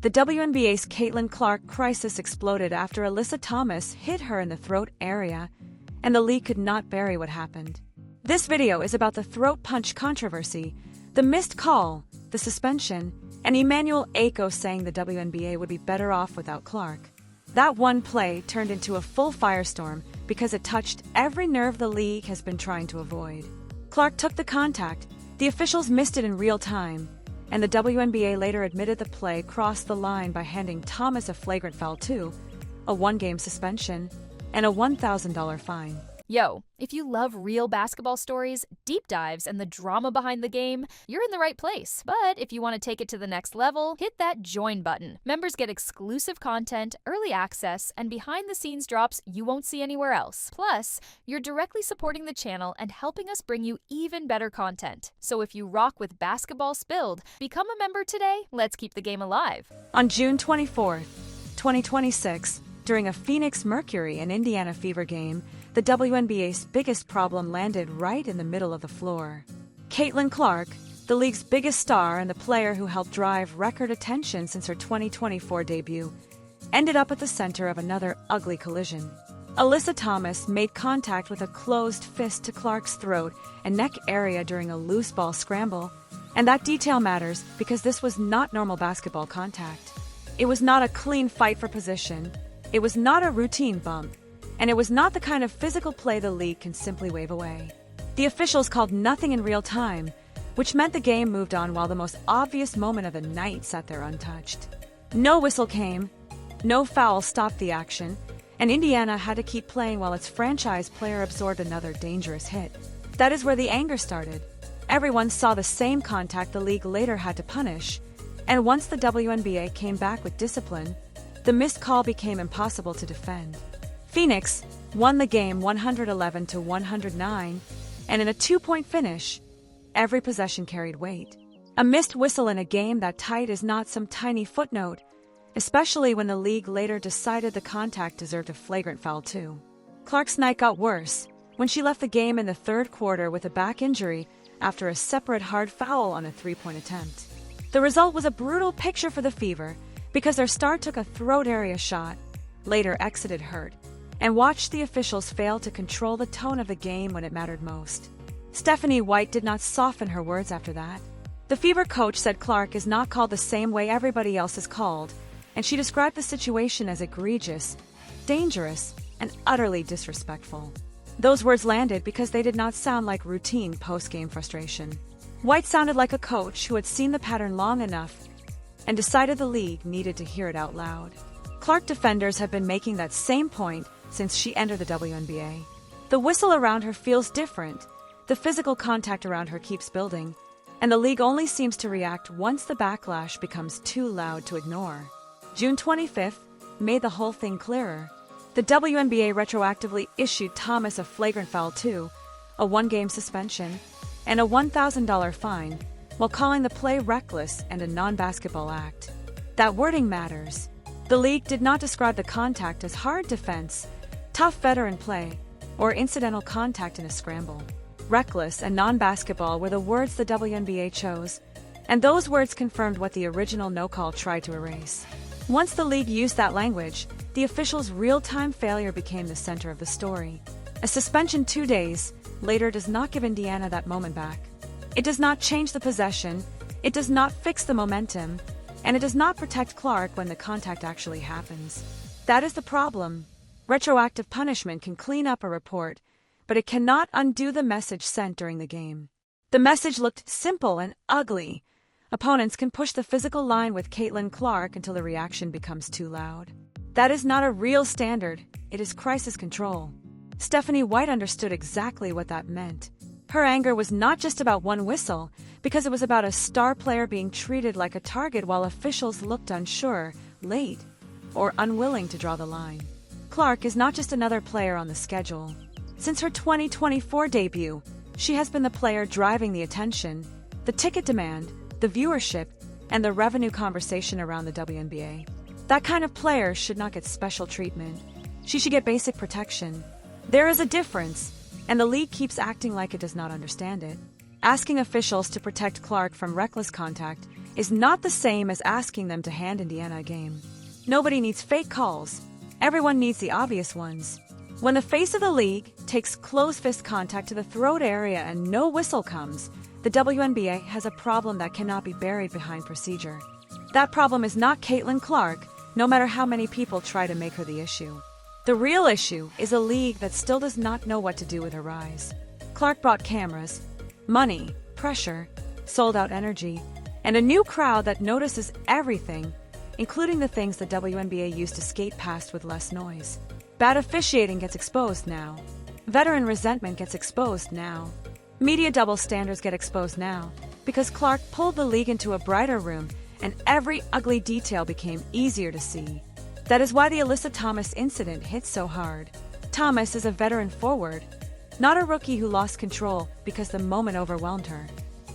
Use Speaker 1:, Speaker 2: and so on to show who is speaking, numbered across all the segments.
Speaker 1: The WNBA's Caitlin Clark crisis exploded after Alyssa Thomas hit her in the throat area, and the league could not bury what happened. This video is about the throat punch controversy, the missed call, the suspension, and Emmanuel Acho saying the WNBA would be better off without Clark. That one play turned into a full firestorm because it touched every nerve the league has been trying to avoid. Clark took the contact, the officials missed it in real time, and the WNBA later admitted the play crossed the line by handing Thomas a flagrant foul too, a one-game suspension, and a $1,000 fine.
Speaker 2: Yo, if you love real basketball stories, deep dives, and the drama behind the game, you're in the right place. But if you want to take it to the next level, hit that join button. Members get exclusive content, early access, and behind-the-scenes drops you won't see anywhere else. Plus, you're directly supporting the channel and helping us bring you even better content. So if you rock with Basketball Spilled, become a member today. Let's keep the game alive.
Speaker 1: On June 24, 2026, during a Phoenix Mercury and Indiana Fever game, the WNBA's biggest problem landed right in the middle of the floor. Caitlin Clark, the league's biggest star and the player who helped drive record attention since her 2024 debut, ended up at the center of another ugly collision. Alyssa Thomas made contact with a closed fist to Clark's throat and neck area during a loose ball scramble, and that detail matters because this was not normal basketball contact. It was not a clean fight for position, it was not a routine bump, and it was not the kind of physical play the league can simply wave away. The officials called nothing in real time, which meant the game moved on while the most obvious moment of the night sat there untouched. No whistle came, no foul stopped the action, and Indiana had to keep playing while its franchise player absorbed another dangerous hit. That is where the anger started. Everyone saw the same contact the league later had to punish, and once the WNBA came back with discipline, the missed call became impossible to defend. Phoenix won the game 111-109, and in a two-point finish, every possession carried weight. A missed whistle in a game that tight is not some tiny footnote, especially when the league later decided the contact deserved a flagrant foul too. Clark's night got worse when she left the game in the third quarter with a back injury after a separate hard foul on a three-point attempt. The result was a brutal picture for the Fever because their star took a throat area shot, later exited hurt, and watched the officials fail to control the tone of the game when it mattered most. Stephanie White did not soften her words after that. The Fever coach said Clark is not called the same way everybody else is called, and she described the situation as egregious, dangerous, and utterly disrespectful. Those words landed because they did not sound like routine post-game frustration. White sounded like a coach who had seen the pattern long enough and decided the league needed to hear it out loud. Clark defenders have been making that same point since she entered the WNBA. The whistle around her feels different, the physical contact around her keeps building, and the league only seems to react once the backlash becomes too loud to ignore. June 25th made the whole thing clearer. The WNBA retroactively issued Thomas a flagrant foul too, a one-game suspension, and a $1,000 fine, while calling the play reckless and a non-basketball act. That wording matters. The league did not describe the contact as hard defense, tough veteran play, or incidental contact in a scramble. Reckless and non-basketball were the words the WNBA chose, and those words confirmed what the original no-call tried to erase. Once the league used that language, the officials' real-time failure became the center of the story. A suspension 2 days later does not give Indiana that moment back. It does not change the possession, it does not fix the momentum, and it does not protect Clark when the contact actually happens. That is the problem. Retroactive punishment can clean up a report, but it cannot undo the message sent during the game. The message looked simple and ugly. Opponents can push the physical line with Caitlin Clark until the reaction becomes too loud. That is not a real standard, it is crisis control. Stephanie White understood exactly what that meant. Her anger was not just about one whistle, because it was about a star player being treated like a target while officials looked unsure, late, or unwilling to draw the line. Clark is not just another player on the schedule. Since her 2024 debut, she has been the player driving the attention, the ticket demand, the viewership, and the revenue conversation around the WNBA. That kind of player should not get special treatment. She should get basic protection. There is a difference, and the league keeps acting like it does not understand it. Asking officials to protect Clark from reckless contact is not the same as asking them to hand Indiana a game. Nobody needs fake calls. Everyone needs the obvious ones. When the face of the league takes closed fist contact to the throat area and no whistle comes, the WNBA has a problem that cannot be buried behind procedure. That problem is not Caitlin Clark, no matter how many people try to make her the issue. The real issue is a league that still does not know what to do with her rise. Clark brought cameras, money, pressure, sold-out energy, and a new crowd that notices everything, including the things the WNBA used to skate past with less noise. Bad officiating gets exposed now. Veteran resentment gets exposed now. Media double standards get exposed now, because Clark pulled the league into a brighter room and every ugly detail became easier to see. That is why the Alyssa Thomas incident hit so hard. Thomas is a veteran forward, not a rookie who lost control because the moment overwhelmed her.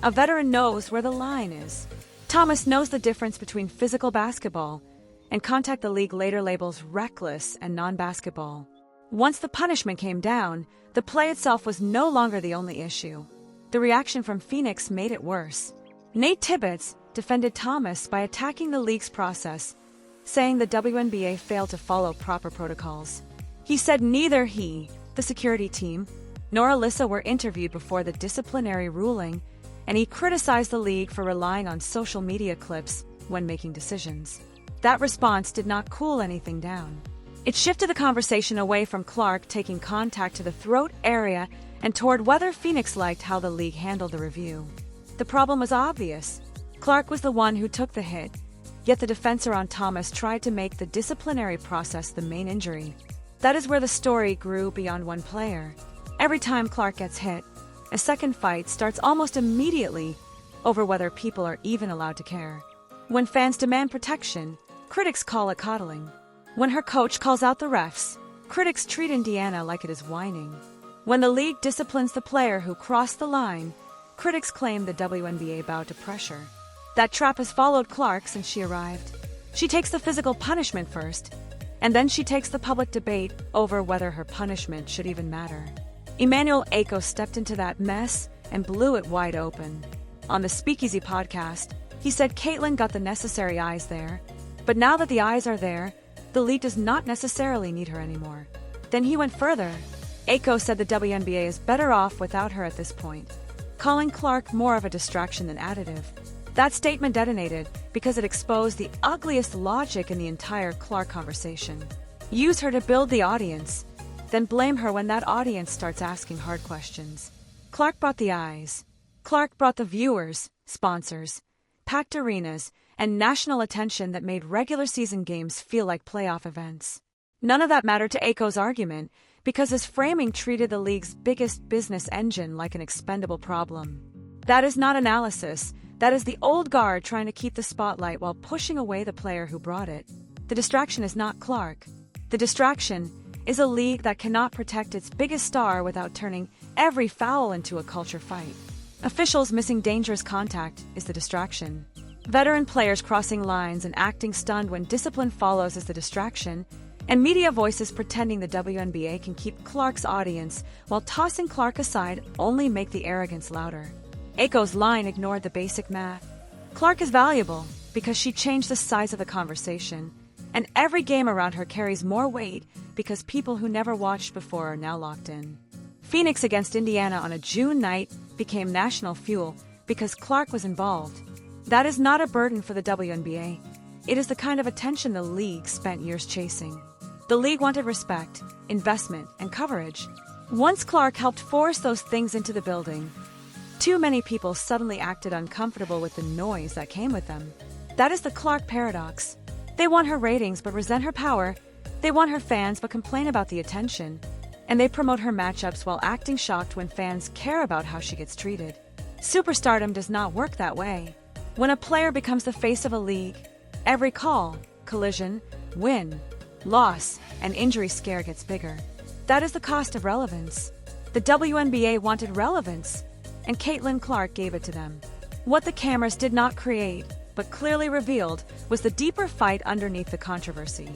Speaker 1: A veteran knows where the line is. Thomas knows the difference between physical basketball and contact the league later labels reckless and non-basketball. Once the punishment came down, the play itself was no longer the only issue. The reaction from Phoenix made it worse. Nate Tibbetts defended Thomas by attacking the league's process, saying the WNBA failed to follow proper protocols. He said neither he, the security team, nor Alyssa were interviewed before the disciplinary ruling, and he criticized the league for relying on social media clips when making decisions. That response did not cool anything down. It shifted the conversation away from Clark taking contact to the throat area and toward whether Phoenix liked how the league handled the review. The problem was obvious. Clark was the one who took the hit, yet the defensor on Thomas tried to make the disciplinary process the main injury. That is where the story grew beyond one player. Every time Clark gets hit, a second fight starts almost immediately over whether people are even allowed to care. When fans demand protection, critics call it coddling. When her coach calls out the refs, critics treat Indiana like it is whining. When the league disciplines the player who crossed the line, critics claim the WNBA bowed to pressure. That trap has followed Clark since she arrived. She takes the physical punishment first, and then she takes the public debate over whether her punishment should even matter. Emmanuel Acho stepped into that mess and blew it wide open. On the Speakeasy podcast, he said Caitlin got the necessary eyes there, but now that the eyes are there, the league does not necessarily need her anymore. Then he went further. Acho said the WNBA is better off without her at this point, calling Clark more of a distraction than additive. That statement detonated because it exposed the ugliest logic in the entire Clark conversation. Use her to build the audience, then blame her when that audience starts asking hard questions. Clark brought the eyes. Clark brought the viewers, sponsors, packed arenas, and national attention that made regular season games feel like playoff events. None of that mattered to Acho's argument because his framing treated the league's biggest business engine like an expendable problem. That is not analysis. That is the old guard trying to keep the spotlight while pushing away the player who brought it. The distraction is not Clark. The distraction is a league that cannot protect its biggest star without turning every foul into a culture fight. Officials missing dangerous contact is the distraction. Veteran players crossing lines and acting stunned when discipline follows is the distraction, and media voices pretending the WNBA can keep Clark's audience while tossing Clark aside only make the arrogance louder. Acho's line ignored the basic math. Clark is valuable because she changed the size of the conversation, and every game around her carries more weight because people who never watched before are now locked in. Phoenix against Indiana on a June night became national fuel because Clark was involved. That is not a burden for the WNBA. It is the kind of attention the league spent years chasing. The league wanted respect, investment, and coverage. Once Clark helped force those things into the building, too many people suddenly acted uncomfortable with the noise that came with them. That is the Clark paradox. They want her ratings but resent her power. They want her fans but complain about the attention. And they promote her matchups while acting shocked when fans care about how she gets treated. Superstardom does not work that way. When a player becomes the face of a league, every call, collision, win, loss, and injury scare gets bigger. That is the cost of relevance. The WNBA wanted relevance, and Caitlin Clark gave it to them. What the cameras did not create, but clearly revealed, was the deeper fight underneath the controversy.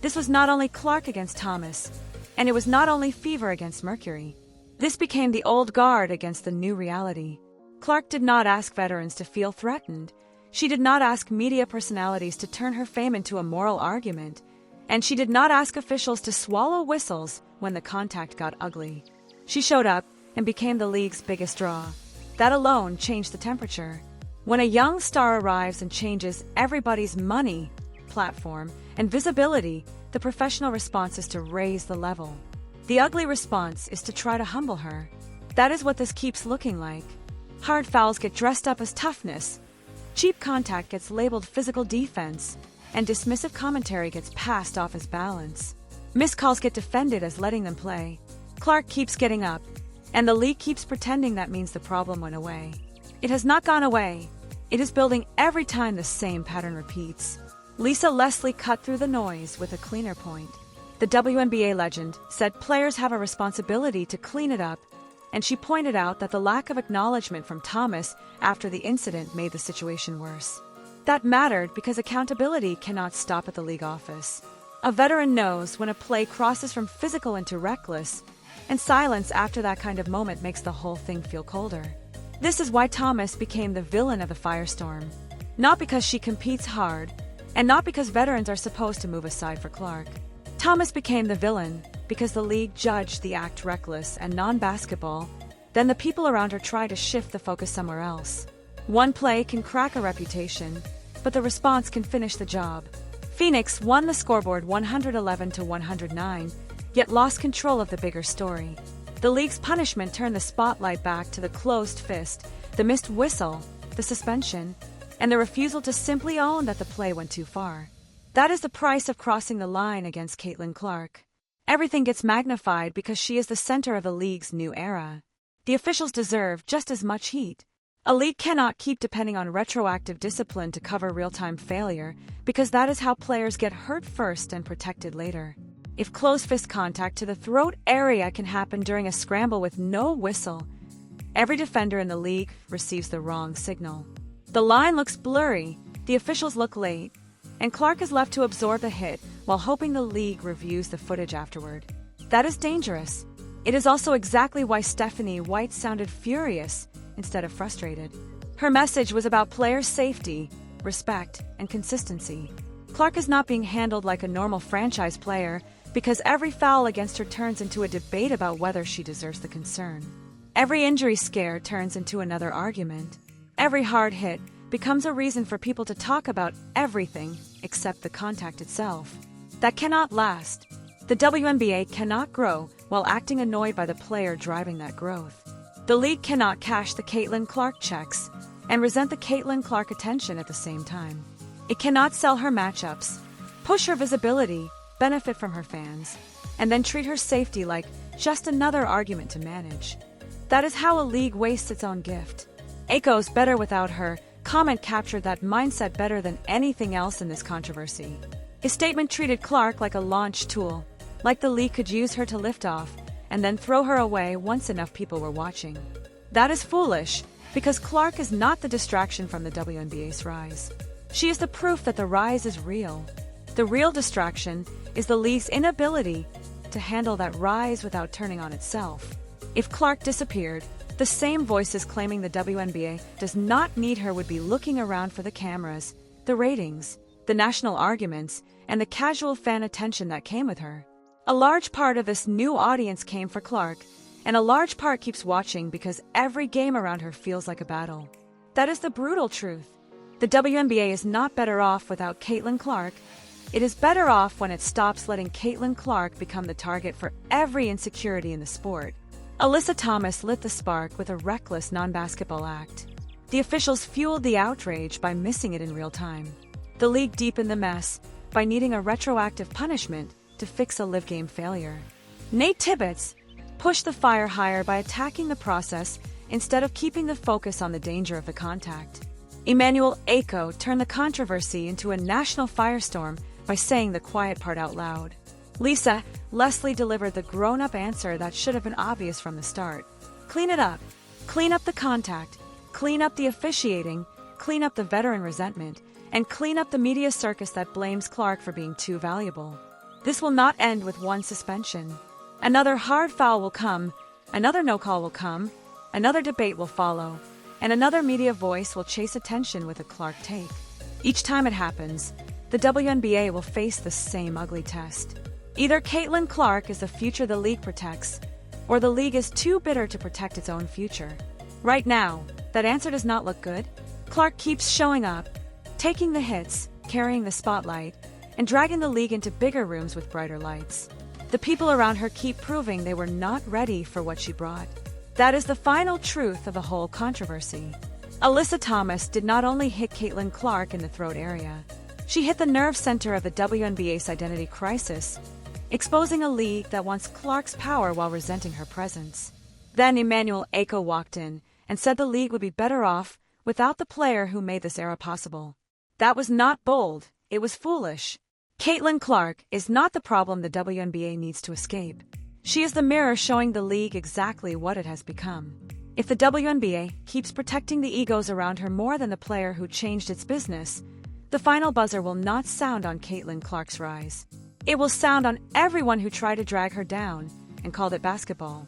Speaker 1: This was not only Clark against Thomas, and it was not only Fever against Mercury. This became the old guard against the new reality. Clark did not ask veterans to feel threatened. She did not ask media personalities to turn her fame into a moral argument, and she did not ask officials to swallow whistles when the contact got ugly. She showed up and became the league's biggest draw. That alone changed the temperature. When a young star arrives and changes everybody's money, platform, and visibility, the professional response is to raise the level. The ugly response is to try to humble her. That is what this keeps looking like. Hard fouls get dressed up as toughness. Cheap contact gets labeled physical defense, and dismissive commentary gets passed off as balance. Missed calls get defended as letting them play. Clark keeps getting up, and the league keeps pretending that means the problem went away. It has not gone away. It is building every time the same pattern repeats. Lisa Leslie cut through the noise with a cleaner point. The WNBA legend said players have a responsibility to clean it up, and she pointed out that the lack of acknowledgement from Thomas after the incident made the situation worse. That mattered because accountability cannot stop at the league office. A veteran knows when a play crosses from physical into reckless, and silence after that kind of moment makes the whole thing feel colder. This is why Thomas became the villain of the firestorm. Not because she competes hard, and not because veterans are supposed to move aside for Clark. Thomas became the villain because the league judged the act reckless and non-basketball, then the people around her try to shift the focus somewhere else. One play can crack a reputation, but the response can finish the job. Phoenix won the scoreboard 111-109, yet lost control of the bigger story. The league's punishment turned the spotlight back to the closed fist, the missed whistle, the suspension, and the refusal to simply own that the play went too far. That is the price of crossing the line against Caitlin Clark. Everything gets magnified because she is the center of the league's new era. The officials deserve just as much heat. A league cannot keep depending on retroactive discipline to cover real-time failure, because that is how players get hurt first and protected later. If closed fist contact to the throat area can happen during a scramble with no whistle, every defender in the league receives the wrong signal. The line looks blurry, the officials look late, and Clark is left to absorb the hit while hoping the league reviews the footage afterward. That is dangerous. It is also exactly why Stephanie White sounded furious instead of frustrated. Her message was about player safety, respect, and consistency. Clark is not being handled like a normal franchise player because every foul against her turns into a debate about whether she deserves the concern. Every injury scare turns into another argument. Every hard hit becomes a reason for people to talk about everything except the contact itself. That cannot last. The WNBA cannot grow while acting annoyed by the player driving that growth. The league cannot cash the Caitlin Clark checks and resent the Caitlin Clark attention at the same time. It cannot sell her matchups, push her visibility, benefit from her fans, and then treat her safety like just another argument to manage. That is how a league wastes its own gift. Acho's better without her comment captured that mindset better than anything else in this controversy. His statement treated Clark like a launch tool, like the league could use her to lift off and then throw her away once enough people were watching. That is foolish, because Clark is not the distraction from the WNBA's rise. She is the proof that the rise is real. The real distraction is the league's inability to handle that rise without turning on itself. If Clark disappeared, the same voices claiming the WNBA does not need her would be looking around for the cameras, the ratings, the national arguments, and the casual fan attention that came with her. A large part of this new audience came for Clark, and a large part keeps watching because every game around her feels like a battle. That is the brutal truth. The WNBA is not better off without Caitlin Clark. It is better off when it stops letting Caitlin Clark become the target for every insecurity in the sport. Alyssa Thomas lit the spark with a reckless non-basketball act. The officials fueled the outrage by missing it in real time. The league deepened the mess by needing a retroactive punishment to fix a live game failure. Nate Tibbetts pushed the fire higher by attacking the process instead of keeping the focus on the danger of the contact. Emmanuel Acho turned the controversy into a national firestorm by saying the quiet part out loud. Lisa Leslie delivered the grown-up answer that should have been obvious from the start. Clean it up. Clean up the contact. Clean up the officiating. Clean up the veteran resentment. And clean up the media circus that blames Clark for being too valuable. This will not end with one suspension. Another hard foul will come, another no call will come, another debate will follow, and another media voice will chase attention with a Clark take. Each time it happens, the WNBA will face the same ugly test. Either Caitlin Clark is the future the league protects, or the league is too bitter to protect its own future. Right now, that answer does not look good. Clark keeps showing up, taking the hits, carrying the spotlight, and dragging the league into bigger rooms with brighter lights. The people around her keep proving they were not ready for what she brought. That is the final truth of the whole controversy. Alyssa Thomas did not only hit Caitlin Clark in the throat area, she hit the nerve center of the WNBA's identity crisis, exposing a league that wants Clark's power while resenting her presence. Then Emmanuel Acho walked in and said the league would be better off without the player who made this era possible. That was not bold, it was foolish. Caitlin Clark is not the problem the WNBA needs to escape. She is the mirror showing the league exactly what it has become. If the WNBA keeps protecting the egos around her more than the player who changed its business, the final buzzer will not sound on Caitlin Clark's rise. It will sound on everyone who tried to drag her down and called it basketball.